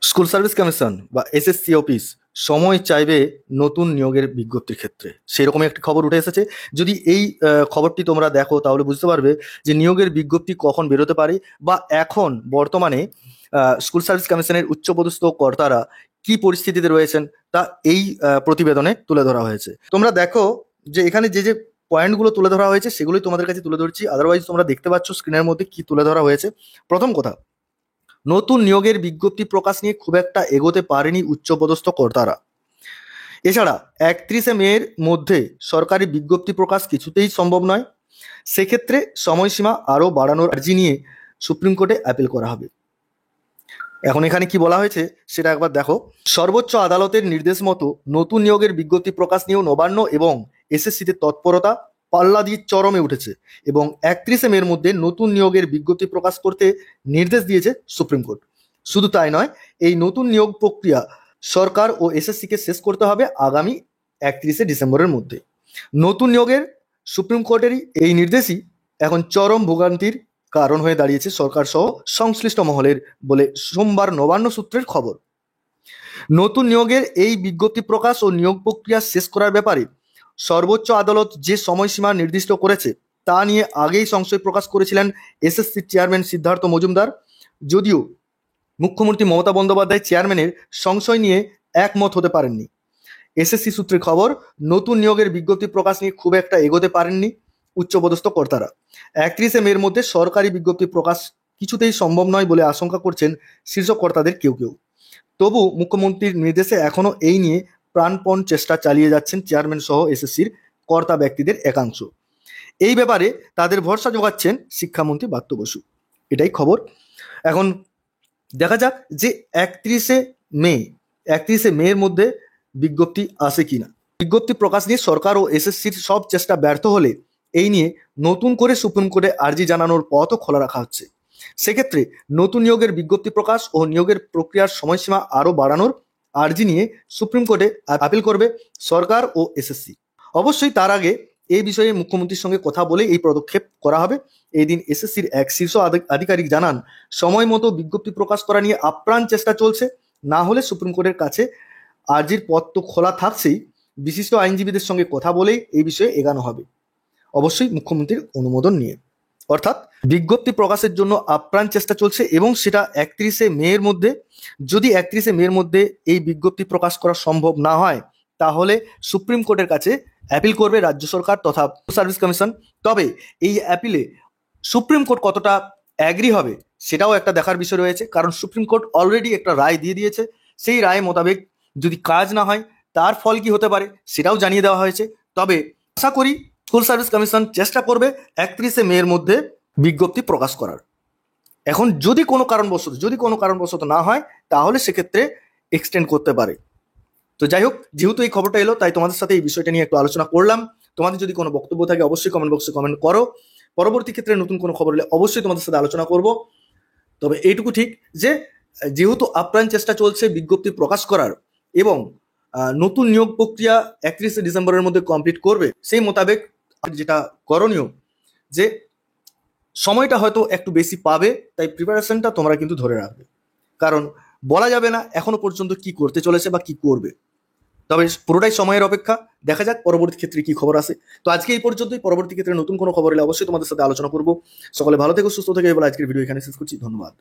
School service commission বা SSC office সময় চাইবে নতুন নিয়োগের বিজ্ঞপ্তির ক্ষেত্রে, সেরকমই একটি খবর উঠে এসেছে। যদি এই খবরটি তোমরা দেখো তাহলে বুঝতে পারবে যে নিয়োগের বিজ্ঞপ্তি কখন বেরোতে পারে বা এখন বর্তমানে স্কুল সার্ভিস কমিশনের উচ্চপদস্থ কর্তারা কি পরিস্থিতিতে রয়েছেন তা এই প্রতিবেদনে তুলে ধরা হয়েছে। তোমরা দেখো যে এখানে যে যে পয়েন্টগুলো তুলে ধরা হয়েছে সেগুলোই তোমাদের কাছে তুলে ধরছি, আদারওয়াইজ তোমরা দেখতে পাচ্ছ স্ক্রিনের মধ্যে কি তুলে ধরা হয়েছে। প্রথম কথা, নতুন নিয়োগের বিজ্ঞপ্তি প্রকাশ নিয়ে খুব একটা এগোতে পারেনি উচ্চপদস্থ কর্তারা। এছাড়া 31শে মের মধ্যে সরকারি বিজ্ঞপ্তি প্রকাশ কিছুতেই সম্ভব নয়। সেক্ষেত্রে সময়সীমা আরও বাড়ানোর আর্জি নিয়ে সুপ্রিম কোর্টে অ্যাপিল করা হবে। এখন এখানে কি বলা হয়েছে সেটা একবার দেখো। সর্বোচ্চ আদালতের নির্দেশ মতো নতুন নিয়োগের বিজ্ঞপ্তি প্রকাশ নিয়েও নবান্ন এবং এসএসসিতে তৎপরতা পাল্লা দিয়ে চরমে উঠেছে এবং 31শে মের মধ্যে নতুন নিয়োগের বিজ্ঞপ্তি প্রকাশ করতে নির্দেশ দিয়েছে সুপ্রিম কোর্ট। শুধু তাই নয়, এই নতুন নিয়োগ প্রক্রিয়া সরকার ও এসএসসিকে শেষ করতে হবে আগামী 31শে ডিসেম্বরের মধ্যে। নতুন নিয়োগের সুপ্রিম কোর্টেরই এই নির্দেশই এখন চরম ভোগান্তির কারণ হয়ে দাঁড়িয়েছে সরকার সহ সংশ্লিষ্ট মহলের বলে সোমবার নবান্ন সূত্রের খবর। নতুন নিয়োগের এই বিজ্ঞপ্তি প্রকাশ ও নিয়োগ প্রক্রিয়া শেষ করার ব্যাপারে সর্বোচ্চ আদালত যে সময়সীমা নির্দিষ্ট করেছে তা নিয়ে আগেই সংশয় প্রকাশ করেছিলেন এসএসসির চেয়ারম্যান সিদ্ধার্থ মজুমদার। যদিও মুখ্যমন্ত্রী মমতা বন্দ্যোপাধ্যায় চেয়ারম্যানের সংশয় নিয়ে একমত হতে পারেননি। এসএসসি সূত্রের খবর, নতুন নিয়োগের বিজ্ঞপ্তি প্রকাশ নিয়ে খুব একটা এগোতে পারেননি উচ্চপদস্থ কর্তারা। 31শে মের মধ্যে সরকারি বিজ্ঞপ্তি প্রকাশ কিছুতেই সম্ভব নয় বলে আশঙ্কা করছেন শীর্ষ কর্তাদের কেউ কেউ। তবু মুখ্যমন্ত্রীর নির্দেশে এখনও এই নিয়ে প্রাণপণ চেষ্টা চালিয়ে যাচ্ছেন চেয়ারম্যান সহ এসএসসির কর্তা ব্যক্তিদের একাংশ। এই ব্যাপারে তাদের ভরসা যোগাচ্ছেন শিক্ষামন্ত্রী ব্রাত্য বসু। এটাই খবর। এখন দেখা যাক যে 31শে মের মধ্যে বিজ্ঞপ্তি আসে কিনা। বিজ্ঞপ্তি প্রকাশ নিয়ে সরকার ও এসএসসির সব চেষ্টা ব্যর্থ হলে এই নিয়ে নতুন করে সুপ্রিম কোর্টে আর্জি জানানোর পথও খোলা রাখা হচ্ছে। সেক্ষেত্রে নতুন নিয়োগের বিজ্ঞপ্তি প্রকাশ ও নিয়োগের প্রক্রিয়ার সময়সীমা আরও বাড়ানোর আর্জি নিয়ে সুপ্রিম কোর্টে আপিল করবে সরকার ও এসএসসি। অবশ্যই তার আগে এই বিষয়ে মুখ্যমন্ত্রীর সঙ্গে কথা বলে এই পদক্ষেপ করা হবে। এই দিন এসএসসির এক শীর্ষ আধিকারিক জানান, সময় মতো বিজ্ঞপ্তি প্রকাশ করা নিয়ে আপ্রাণ চেষ্টা চলছে, না হলে সুপ্রিম কোর্টের কাছে আর্জির পথ তো খোলা থাকছেই, বিশিষ্ট আইনজীবীদের সঙ্গে কথা বলেই এই বিষয়ে এগানো হবে, অবশ্যই মুখ্যমন্ত্রীর অনুমোদন নিয়ে। অর্থাৎ বিজ্ঞপ্তি প্রকাশের জন্য আপ্রাণ চেষ্টা চলছে এবং সেটা 31শে মের মধ্যে। যদি 31শে মের মধ্যে এই বিজ্ঞপ্তি প্রকাশ করা সম্ভব না হয় তাহলে সুপ্রিম কোর্টের কাছে অ্যাপিল করবে রাজ্য সরকার তথা সার্ভিস কমিশন। তবে এই অ্যাপিলে সুপ্রিম কোর্ট কতটা অ্যাগ্রি হবে সেটাও একটা দেখার বিষয় রয়েছে, কারণ সুপ্রিম কোর্ট অলরেডি একটা রায় দিয়ে দিয়েছে। সেই রায় মোতাবেক যদি কাজ না হয় তার ফল কি হতে পারে সেটাও জানিয়ে দেওয়া হয়েছে। তবে আশা করি স্কুল সার্ভিস কমিশন চেষ্টা করবে 31শে মের মধ্যে বিজ্ঞপ্তি প্রকাশ করার। এখন যদি কোনো কারণবশত না হয় তাহলে সেক্ষেত্রে এক্সটেন্ড করতে পারে। তো যাই হোক, যেহেতু এই খবরটা এলো তাই তোমাদের সাথে এই বিষয়টা নিয়ে একটু আলোচনা করলাম। তোমাদের যদি কোনো বক্তব্য থাকে অবশ্যই কমেন্ট বক্সে কমেন্ট করো। পরবর্তী ক্ষেত্রে নতুন কোনো খবর হলে অবশ্যই তোমাদের সাথে আলোচনা করব। তবে এইটুকু ঠিক যে যেহেতু আপ্রাণ চেষ্টা চলছে বিজ্ঞপ্তি প্রকাশ করার এবং নতুন নিয়োগ প্রক্রিয়া 31শে ডিসেম্বরের মধ্যে কমপ্লিট করবে, সেই মোতাবেক যেটা করণীয় যে সময়টা হয়তো একটু বেশি পাবে, তাই প্রিপারেশনটা তোমরা কিন্তু ধরে রাখবে, কারণ বলা যাবে না এখনো পর্যন্ত কি করতে চলেছে বা কি করবে। তবে পুরোটাই সময়ের অপেক্ষা, দেখা যাক পরবর্তী ক্ষেত্রে কি খবর আসে। তো আজকে এই পর্যন্তই, পরবর্তী ক্ষেত্রে নতুন কোনো খবর এলে অবশ্যই তোমাদের সাথে আলোচনা করবো। সকলে ভালো থেকো, সুস্থ থেকে, বলে আজকের ভিডিও এখানে শেষ করছি। ধন্যবাদ।